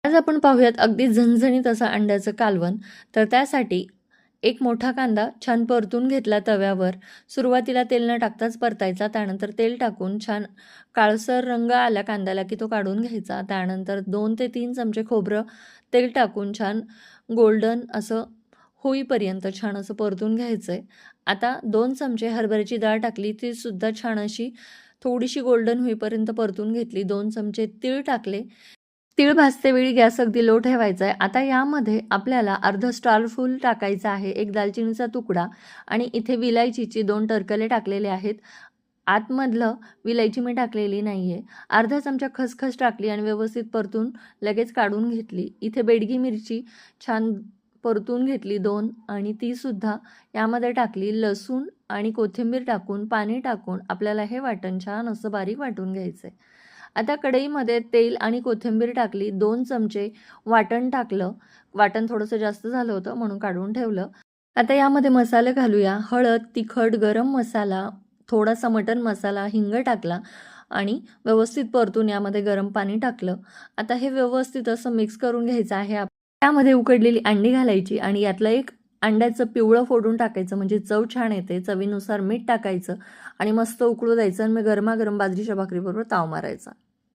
आज आपण पाहूयात अगदी झणझणीत असं अंड्याचं कालवण. तर त्यासाठी एक मोठा कांदा छान परतून घेतला तव्यावर. सुरुवातीला तेल न टाकताच परतायचा. त्यानंतर तेल टाकून छान काळसर रंग आला कांद्याला की तो काढून घ्यायचा. त्यानंतर 2 ते 3 चमचे खोबरं तेल टाकून छान गोल्डन असं होईपर्यंत छान असं परतून घ्यायचं आहे. आता 2 चमचे हरभऱ्याची डाळ टाकली, ती सुद्धा छान अशी थोडीशी गोल्डन होईपर्यंत परतून घेतली. 2 चमचे तीळ टाकले. तीळ भाजतेवेळी गॅस अगदी लो ठेवायचा आहे. आता यामध्ये आपल्याला अर्धं स्टार फूल टाकायचं आहे, एक दालचिनीचा तुकडा आणि इथे विलायचीची 2 टरकले टाकलेले आहेत. आतमधलं विलायची मी टाकलेली नाही आहे. अर्धा चमचा खसखस टाकली आणि व्यवस्थित परतून लगेच काढून घेतली. इथे बेडगी मिरची छान परतून घेतली 2 आणि तीसुद्धा यामध्ये टाकली. लसूण आणि कोथिंबीर टाकून, पाणी टाकून आपल्याला हे वाटण छान असं बारीक वाटून घ्यायचं आहे. आता कढईमध्ये तेल आणि कोथिंबीर टाकली. 2 चमचे वाटण टाकलं. वाटण थोडंसं जास्त झालं होतं म्हणून काढून ठेवलं. आता यामध्ये मसाले घालूया. हळद, तिखट, गरम मसाला, थोडासा मटण मसाला, हिंग टाकला आणि व्यवस्थित परतून यामध्ये गरम पाणी टाकलं. आता हे व्यवस्थित असं मिक्स करून घ्यायचं आहे. त्यामध्ये उकडलेली अंडी घालायची आणि यातलं एक अंड्याचं पिवळं फोडून टाकायचं म्हणजे चव छान येते. चवीनुसार मीठ टाकायचं आणि मस्त उकळू द्यायचं आणि मग गरमागरम बाजरीच्या भाकरीबरोबर ताव मारायचा.